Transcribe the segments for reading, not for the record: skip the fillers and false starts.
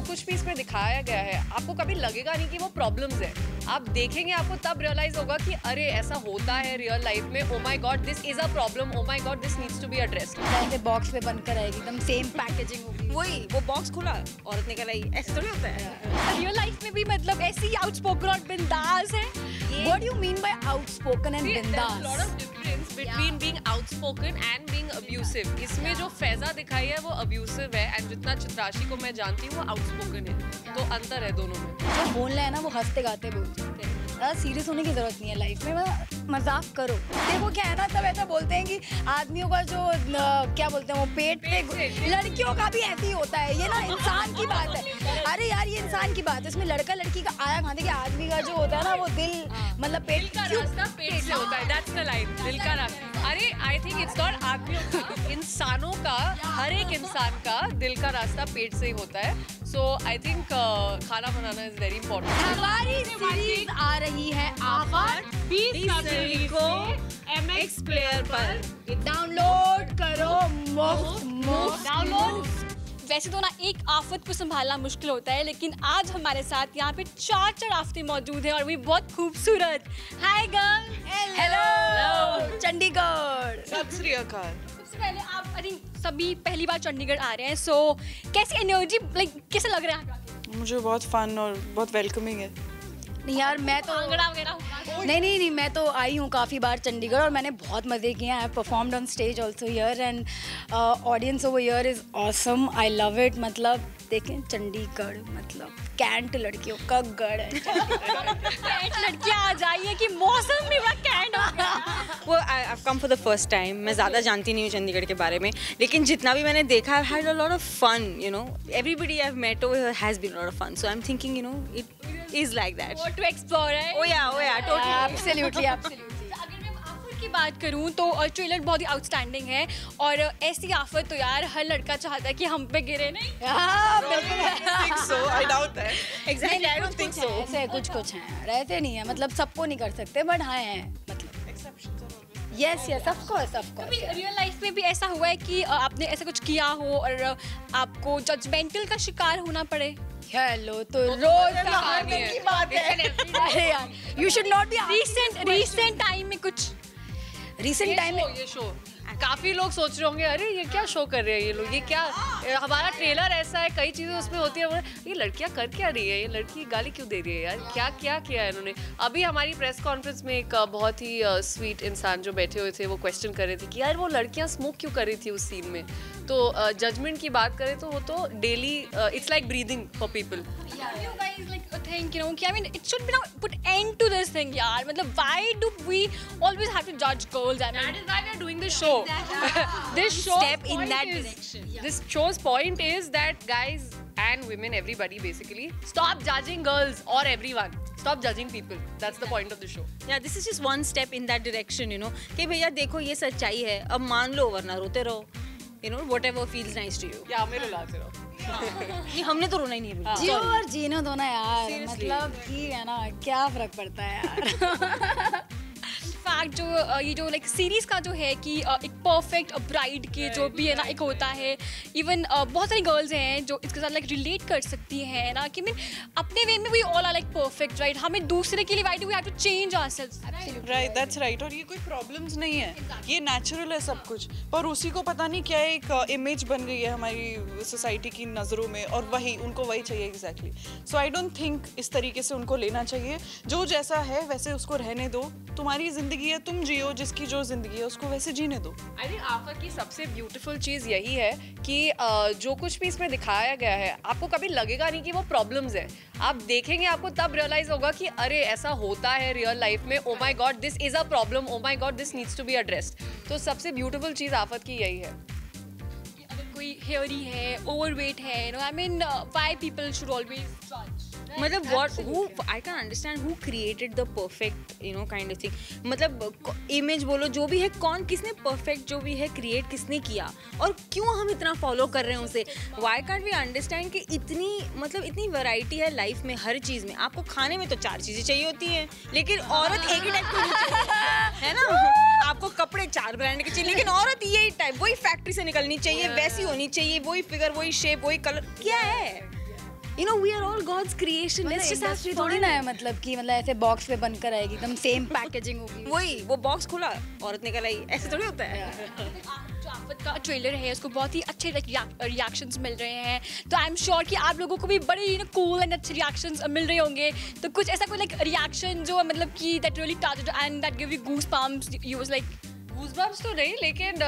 जो कुछ भी इसमें दिखाया गया है आपको कभी लगेगा नहीं कि वो प्रॉब्लम्स है। आप देखेंगे आपको तब रियलाइज होगा कि अरे ऐसा होता है रियल लाइफ में। Oh my god this is a problem, oh my god this needs to be addressed. जैसे बॉक्स में बनकर आएगी एकदम सेम पैकेजिंग होगी, वही वो बॉक्स खुला औरत निकल आई, ऐसे थोड़ी होता है। रियल लाइफ में भी मतलब ऐसे ही आउटस्पोकन और बिंदास है। What do you mean by outspoken and बिंदास? Lot of difference between being outspoken and being abusive. इसमें जो फैजा दिखाई है वो अब्यूसिव है एंड जितना चित्राशी को मैं जानती हूँ वो आउटस्पोकन है, तो अंतर है दोनों में। जो बोलना है ना वो हंसते गाते बोल सकते हैं, ज़्यादा सीरियस होने की जरूरत नहीं है लाइफ में, मजाक करो। देखो क्या है ना, तब ऐसा बोलते हैं कि आदमियों का जो क्या बोलते हैं वो पेट पे, लड़कियों का भी ऐसे ही होता है। ये ना इंसान की बात है। अरे यार ये इंसान की बात है, इसमें लड़का लड़की का आया खाने के, आदमी का जो होता है ना वो दिल मतलब पेट का रास्ता पेट से होता है। दैट्स द लाइन, दिल का रास्ता। अरे आई थिंक इट्स नॉट आदमियों का, इंसानों का, हर एक इंसान का दिल का रास्ता पेट से ही होता है। सो आई थिंक खाना बनाना इज वेरी इंपॉर्टेंट। हमारी सीरीज आ रही है आफत 20 फरवरी को MX प्लेयर पर। डाउनलोड करो, मुफ्त डाउनलोड। वैसे तो ना एक आफत को संभालना मुश्किल होता है, लेकिन आज हमारे साथ यहाँ पे चार आफतें मौजूद हैं और भी बहुत खूबसूरत। हाय गर्ल, हेलो चंडीगढ़। सत श्री अकाल। सबसे पहले आप आई थिंक सभी पहली बार चंडीगढ़ आ रहे हैं, सो कैसी एनर्जी, लाइक कैसे लग रहा है यहाँ पे? मुझे बहुत फन और बहुत वेलकमिंग है। नहीं यार मैं तो भांगड़ा वगैरह नहीं मैं तो आई हूँ काफ़ी बार चंडीगढ़ और मैंने बहुत मज़े किए हैं। आई performed on stage also here and audience over here is awesome, I love it. मतलब देखें चंडीगढ़ मतलब कैंट लड़कियों का गढ़ है। कैंट लड़कियाँ आ जाइए कि मौसम भी बड़ा कैंट हो गया। वो I come for the first time. मैं ज़्यादा जानती नहीं हूँ चंडीगढ़ के बारे में, लेकिन जितना भी मैंने देखा I had a lot of fun, you know, everybody I have met over here has been a lot of fun, so I am thinking you know it is like that. What to explore है। Oh yeah, totally. Absolutely. अगर मैं आफत की बात करूँ तो trailer बहुत ही outstanding है और ऐसी आफत तो यार हर लड़का चाहता है कि हम पे गिरे नहीं। हाँ बिल्कुल। think so. I doubt that. Exactly, I don't think so. ऐसे कुछ हैं, रहते नहीं है, मतलब सबको नहीं कर सकते बट हाँ हैं, मतलब yes of course. Real life में भी ऐसा हुआ है कि आपने ऐसा कुछ किया हो और आपको जजमेंटल का शिकार होना पड़े? हेलो तो रोज का हर दिन की बात है। अरे यार you should not be recent time में कुछ रिसेंट टाइम में ये शो काफी लोग सोच रहे होंगे अरे ये क्या शो कर रहे हैं ये लोग, ये क्या हमारा ट्रेलर ऐसा है, कई चीजें उसमें होती है, ये लड़कियां कर क्या रही है, ये लड़की गाली क्यों दे रही है यार, क्या किया है इन्होंने। अभी हमारी प्रेस कॉन्फ्रेंस में एक बहुत ही स्वीट इंसान जो बैठे हुए थे वो क्वेश्चन कर रहे थे कि यार वो लड़कियां स्मोक क्यों कर रही थी उस सीन में। तो जजमेंट की बात करें तो वो तो daily it's like breathing for people. You guys like think you know कि I mean it should be now put end to this thing यार, मतलब why do we always have to judge girls? I mean That is why we are doing this show. This show Step in point that is- direction. This show's point is that guys and women, everybody basically, stop judging girls or everyone. Stop judging people. That's the point of the show. Yeah, this is just one step in that direction, you know, कि भैया देखो ये सच्चाई है, अब मान लो वरना रोते रहो, you know, whatever feels nice to you. क्या हमें रुलाते रहो। नहीं हमने तो रोना ही नहीं रुला। जियो और जीने दो ना यार, Seriously. मतलब ठीक है ना, क्या फर्क पड़ता है यार। फैक्ट जो ये जो लाइक सीरीज का जो है कि एक परफेक्ट ब्राइड के जो भी है ना एक होता है, इवन बहुत सारी गर्ल्स हैं जो इसके साथ लाइक रिलेट कर सकती हैं ना कि मीन अपने वे में we all are like perfect right, हमें दूसरे के लिए why do we have to change ourselves. Right, that's right. और ये कोई प्रॉब्लम्स नहीं है, ये नेचुरल है सब कुछ, पर उसी को पता नहीं क्या एक इमेज बन गई है हमारी सोसाइटी की नज़रों में और वही उनको वही चाहिए exactly. So I don't think इस तरीके से उनको लेना चाहिए, जो जैसा है वैसे उसको रहने दो, तुम्हारी जिंदगी है, तुम जियो, जिसकी जो जिंदगी है उसको वैसे जीने दो। आई थिंक आफत की सबसे ब्यूटीफुल चीज़ यही है कि जो कुछ भी इसमें दिखाया गया है आपको कभी लगेगा नहीं कि वो प्रॉब्लम्स है। आप देखेंगे आपको तब रियलाइज होगा कि अरे ऐसा होता है रियल लाइफ में। Oh my god this is a problem, oh my god this needs to be addressed. तो सबसे ब्यूटीफुल चीज़ आफत की यही है। अगर कोई हेयरी है, ओवरवेट है, you know I mean why people should always जज। मतलब what who I can understand who created the perfect you know kind of thing, मतलब इमेज बोलो जो भी है, कौन किसने परफेक्ट जो भी है क्रिएट किसने किया और क्यों हम इतना फॉलो कर रहे हैं उसे। why can't we understand कि इतनी मतलब इतनी वैरायटी है लाइफ में, हर चीज़ में। आपको खाने में तो 4 चीज़ें चाहिए होती हैं, लेकिन औरत एक ही टाइप की नहीं चाहिए, है ना। आपको कपड़े 4 ब्रांड के चाहिए, लेकिन औरत यही टाइप, वही फैक्ट्री से निकलनी चाहिए, वैसी होनी चाहिए, वही फिगर, वही शेप, वही कलर। क्या है You know, we are all God's creation. Let's just have industry fun. थोड़ी ना है मतलब कि मतलब ऐसे बॉक्स पे बन कर आएगी एकदम सेम पैकेजिंग होगी। वही वो बॉक्स खोला औरत निकल आई, ऐसे थोड़ी होता है। जो आफत का ट्रेलर है उसको बहुत ही अच्छे रिएक्शंस मिल रहे हैं, तो आई एम श्योर कि आप लोगों को भी बड़े कूल एंड अच्छे रिएक्शंस मिल रहे होंगे। तो कुछ ऐसा कोई लाइक रिएक्शन जो मतलब कि that really touched and that give you goosebumps, you was like goosebumps तो नहीं, लेकिन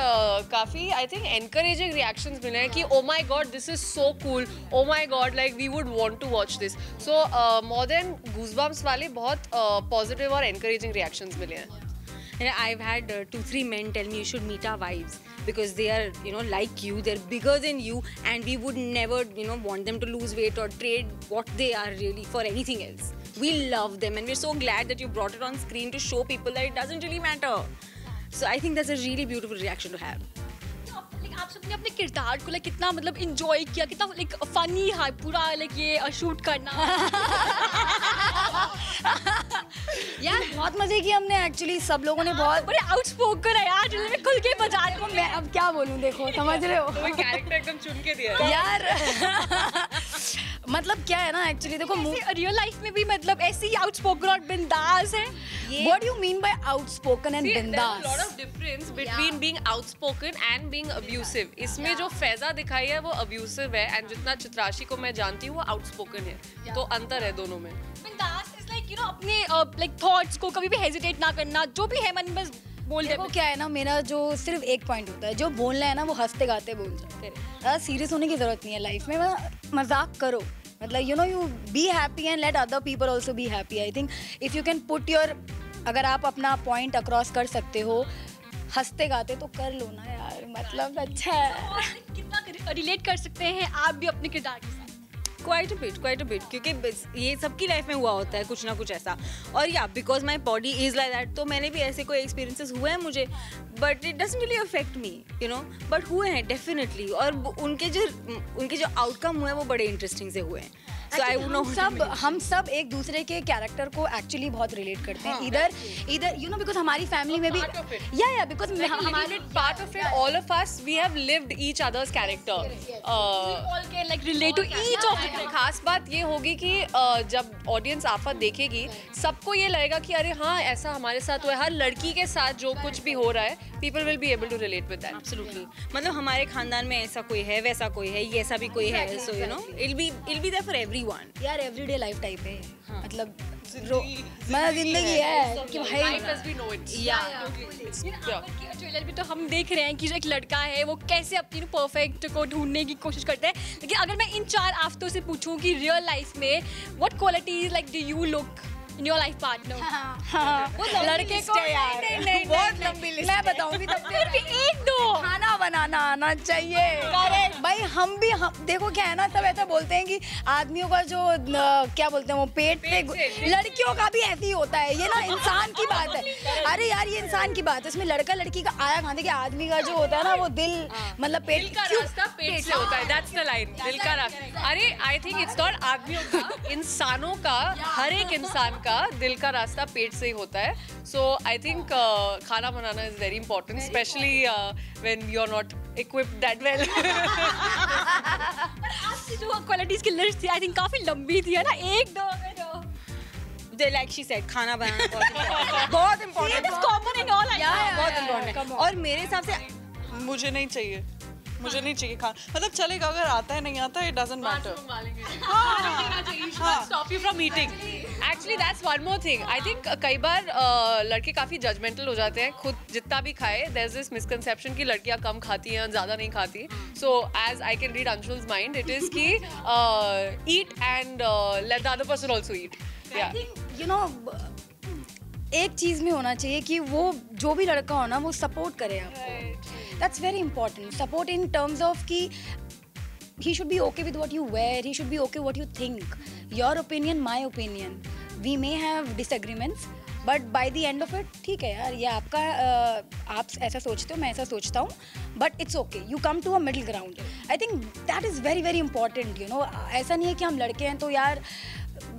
काफ़ी आई थिंक एनकरेजिंग रिएक्शंस मिले हैं कि oh my god this is so cool, oh my god like we would want to watch this. So more than goosebumps वाले बहुत positive और एनकरेजिंग रिएक्शंस मिले हैं। I've had 2-3 men tell me you should meet our wives because they are, you know, like you, they're bigger than you, and we would never, you know, want them to lose weight or trade what they are really for anything else. We love them, and we're so glad that you brought it on screen to show people that it doesn't really matter. So I think that's a really beautiful reaction to have. आप सबने अपने किरदार को like कितना मतलब enjoy किया, कितना like funny है पूरा लाइक ये शूट करना। यार बहुत मजे किए हमने एक्चुअली, सब लोगों ने बहुत बड़े आउटस्पोकन है यार, दिल में खुल के बजा रहे हो। मैं अब क्या बोलूं, देखो समझ रहे हो कैरेक्टर एकदम चुन के दिया है यार मतलब क्या है ना एक्चुअली, देखो रियल लाइफ में भी मतलब ऐसे ही आउटस्पोकन और बिंदास है। What you mean by outspoken and There's a lot बिंदास? of difference between being outspoken and being abusive. इसमें जो फैजा दिखाई है वो abusive है, and जितना चित्राशी को मैं जानती हूँ वो outspoken है, तो अंतर है दोनों में। बिंदास इज लाइक अपने लाइक थॉट्स को कभी भी हेजिटेट ना करना, जो भी है मन में बस बोल दे। देखो क्या है ना, मेरा जो सिर्फ एक पॉइंट होता है, जो बोलना है ना वो हंसते गाते बोल जाओ। सीरियस होने की जरूरत नहीं है लाइफ में, मजाक करो, मतलब you know you be happy and let other people also be happy. I think if you can put your, अगर आप अपना पॉइंट अक्रॉस कर सकते हो हंसते गाते तो कर लो ना यार, मतलब अच्छा है। कितना रिलेट कर सकते हैं आप भी अपने किरदार के साथ? Quite a bit, क्योंकि ये सबकी लाइफ में हुआ होता है कुछ ना कुछ ऐसा। और या because my body is like that, तो मैंने भी ऐसे कोई एक्सपीरियंसेस हुए हैं मुझे, but it doesn't really affect me, you know, but हुए हैं डेफिनेटली। और उनके जो आउटकम हुए हैं वो बड़े इंटरेस्टिंग से हुए हैं। So I would know हम सब एक दूसरे के कैरेक्टर को एक्चुअली बहुत रिलेट करते हैं, इधर यू नो बिकॉज हमारी फैमिली में भी या बिकॉज हमारे part of it, all of us we have lived each other's character. All can like relate to each of खास बात ये होगी कि जब ऑडियंस आफत देखेगी सबको ये लगेगा कि अरे हाँ ऐसा हमारे साथ हुआ है, हर लड़की के साथ जो कुछ भी हो रहा है people will be able to relate with that. Absolutely. मतलब हमारे खानदान में ऐसा कोई है, वैसा कोई है, ये ऐसा भी कोई है, so you know it'll be there for everyone. यार एवरीडे लाइफ टाइप है, मतलब मतलब जिंदगी है कि भाई Life as we know it. Trailer में तो हम देख रहे हैं कि जो एक लड़का है वो कैसे अपनी परफेक्ट को ढूंढने की कोशिश करता है, लेकिन अगर मैं इन 4 आफ्तों से पूछूं कि रियल लाइफ में what qualities like do you look in your life partner? लड़के को नहीं बहुत लंबी लिस्ट मैं बताऊंगी तब फिर भी 1-2 खाना बनाना आना चाहिए भाई। हम देखो क्या है ना, सब ऐसा बोलते हैं कि आदमियों का जो क्या बोलते हैं वो पेट पे, लड़कियों का भी ऐसे ही होता है, ये ना इंसान की बात है। अरे यार ये इंसान की बात है, इसमें लड़का लड़की का आया खाने के, आदमी का जो होता है ना वो दिल मतलब दिल का रास्ता पेट से होता है, that's the line, दिल का रास्ता। अरे I think it's not आदमियों का, इंसानों का, हर एक इंसान का दिल का रास्ता पेट से ही होता है। So I think खाना बनाना is very important, especially when you're not equipped that well. आपकी जो क्वालिटीज की लिस्ट थी आई थिंक काफी लंबी थी, है ना? 1-2 Like she said, खाना बनाना बहुत important है, कॉमन इन ऑल बहुत important है। और मेरे हिसाब से मुझे नहीं चाहिए, मुझे नहीं चाहिए खाना, मतलब चलेगा अगर आता है नहीं आता है, it doesn't matter. Stop you from eating. Actually that's one more thing. I think कई बार लड़के काफी जजमेंटल हो जाते हैं, खुद जितना भी खाए there's this misconception कि लड़कियां कम खाती हैं, ज्यादा नहीं खाती. So as I can read Anshul's mind, it is कि eat and let the other person also eat. I think you know एक चीज में होना चाहिए कि वो जो भी लड़का हो ना वो सपोर्ट करे आपको। That's very important, support in terms of कि he should be okay with what you wear, he should be okay what you think, your opinion my opinion, we may have disagreements but by the end of it ठीक है यार, ये आपका आप ऐसा सोचते हो, मैं ऐसा सोचता हूँ, but it's okay, you come to a middle ground. I think that is very very important, you know. ऐसा नहीं है कि हम लड़के हैं तो यार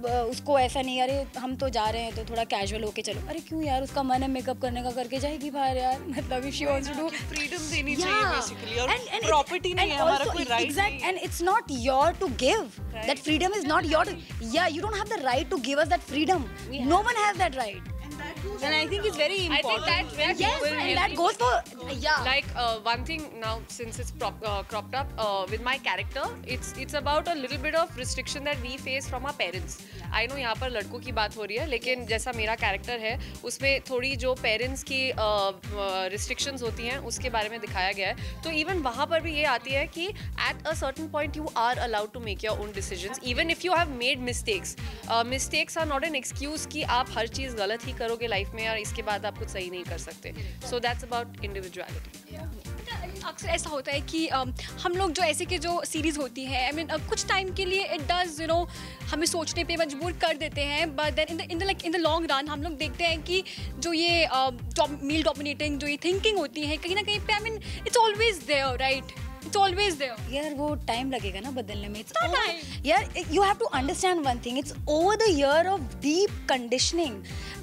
उसको ऐसा नहीं, अरे हम तो जा रहे हैं तो थोड़ा कैजुअल होके चलो, अरे क्यों यार, उसका मन है मेकअप करने का, करके जाएगी बाहर यार, मतलब if she wants to do, freedom देनी चाहिए बेसिकली, और प्रॉपर्टी नहीं है, हमारा कोई राइट नहीं है, and it's not your to give that freedom, is not your, या you don't have the right to give us that freedom, no one has that right. And I think it's very I think important. that when Yes, people and that goes for, yeah. Like one thing now, since it's cropped up with my character, it's about a little bit of restriction that we face from our parents. I know यहाँ पर लड़कों की बात हो रही है, लेकिन जैसा मेरा कैरेक्टर है उसमें थोड़ी जो पेरेंट्स की restrictions होती हैं उसके बारे में दिखाया गया है. तो इवन वहाँ पर भी ये आती है कि at a certain point you are allowed to make your own decisions, even if you have made mistakes. Mistakes are not an excuse कि आप हर चीज़ गलत ही करोगे लाइफ में और इसके बाद आप कुछ सही नहीं कर सकते. So that's about individuality. अक्सर ऐसा होता है कि हम लोग जो ऐसे की जो सीरीज़ होती है, आई मीन कुछ टाइम के लिए इट डज यू नो हमें सोचने पे मजबूर कर देते हैं, but then in the long run हम लोग देखते हैं कि जो ये मेल डोमिनेटिंग जो ये थिंकिंग होती है कहीं ना कहीं पे, I mean it's always there, right, it's always there. यार वो टाइम लगेगा ना बदलने में. यार you have to understand one thing, it's over the year of deep conditioning.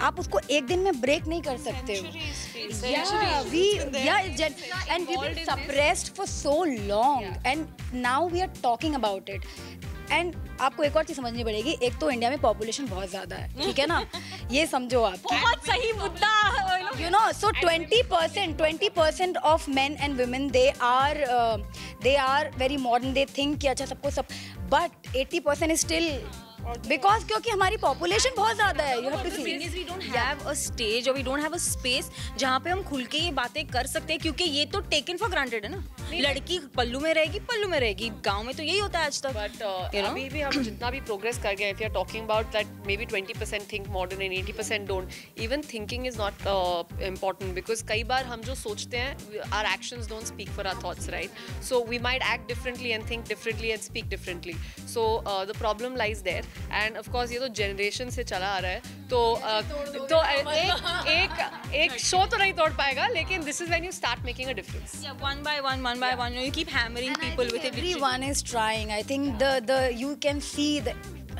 आप उसको एक दिन में ब्रेक नहीं कर सकते हो. And we've been suppressed for so long, and now we are talking about it. And आपको एक और चीज समझनी पड़ेगी, एक तो इंडिया में पॉपुलेशन बहुत ज्यादा है, ठीक है ना, ये समझो आप. बहुत सही मुद्दा, you know, so 20% of men and women they are very modern, they think कि अच्छा सबको सब, but 80% is still because क्योंकि हमारी पॉपुलेशन बहुत ज्यादा है. You have to see. The thing is we don't have a stage or we don't have a space जहाँ पे हम खुल के ये बातें कर सकते हैं, क्योंकि ये तो taken for granted है ना. लड़की पल्लू में रहेगी, गांव में तो यही होता है आज तक. But अभी भी हम जितना भी प्रोग्रेस कर गए, if you are talking about that maybe 20% think modern and 80% don't, even thinking is not important, because कई बार हम जो सोचते हैं, our actions don't speak for our thoughts, right? So we might act differently and think differently and speak differently. So the problem lies there. And of course ये तो generation से चला आ रहा है, तो एक शो तो नहीं तोड़ पाएगा, लेकिन this is when you start making a difference. Yeah, one by one, you keep hammering people with it. Everyone is trying. I think the you can see the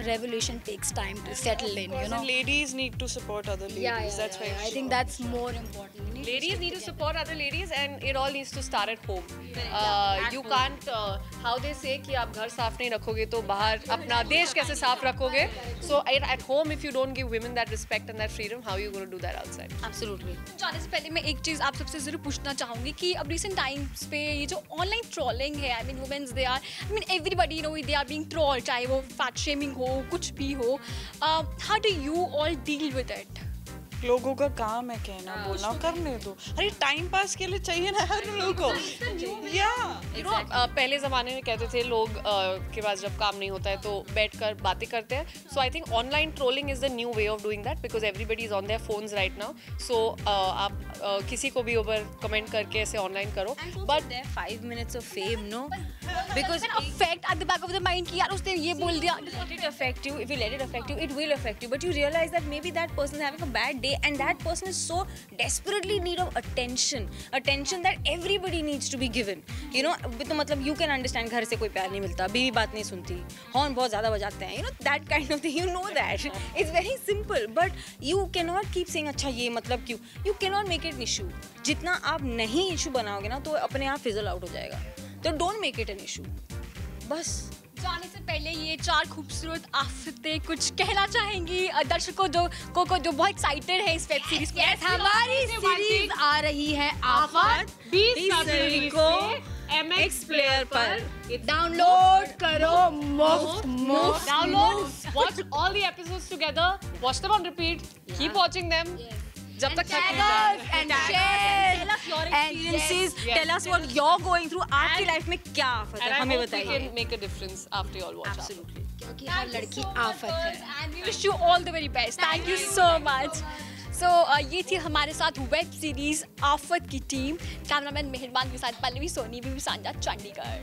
revolution takes time to settle in, you know. And ladies need to support other ladies. That's why I think that's more important. Ladies need to support other ladies, and it all needs to start at home. You can't how they say कि आप घर साफ नहीं रखोगे तो बाहर अपना देश कैसे साफ रखोगे. So at home if you don't give women that respect and that freedom, how are you going to do that outside? Absolutely. जाने से पहले मैं एक चीज़ आप सबसे ज़रूर पूछना चाहूँगी कि अब recent times पे ये जो online trolling है, I mean women's they are, I mean everybody you know they are being trolled, चाहे वो fat shaming हो, कुछ भी हो. How do you all deal with it? लोगों का काम है कहना बोलना, करने दो. अरे टाइम पास के लिए चाहिए ना हर लोगों को. पहले ज़माने में कहते थे लोग के पास जब काम नहीं होता है तो बैठकर बातें करते हैं. So I think online trolling is the new way of doing that, because everybody is on their phones right now. So आप किसी को भी ऊपर कमेंट करके ऐसे ऑनलाइन करो, but 5 minutes of fame, no? Because affect at the back of the mind कि यार उसने ये बोल दिया. Let it affect you. If you let it affect you, it will affect you. But you realize that maybe that person is having a bad day, and that person is so desperately in need of attention that everybody needs to be given. You know, तो मतलब you can understand घर से कोई प्यार नहीं मिलता, बीवी बात नहीं सुनती, हॉर्न बहुत ज़्यादा बजाते हैं, you know that kind of thing. You know that. It's very simple, but you cannot keep saying अच्छा ये मतलब क्यों. You cannot make it an issue. जितना आप नहीं issue बनाओगे ना तो अपने आप fizzle out हो जाएगा. तो don't make it an issue. बस. जाने से पहले ये 4 खूबसूरत आफतें कुछ कहना चाहेंगी दर्शकों को जो बहुत एक्साइटेड है इस वेब सीरीज को. हमारी सीरीज आ रही है आफत 20 फरवरी को MX प्लेयर पर. डाउनलोड करो मुफ्त. download, watch all the episodes together, watch them on repeat, keep watching them. जब तक and share. Tell us your experiences. Tell us what you're going through. आपकी लाइफ में क्या आफत है, हमें बताइए. And I hope we can make a difference after you all watch. Absolutely. क्योंकि हर लड़की आफत है. And we wish you all the very best. Thank you so much. So ये थी हमारे साथ वेब सीरीज आफत की टीम. कैमरामैन मेहरबान के साथ पल्लवी सोनी, भी सांझा चंडीगढ़.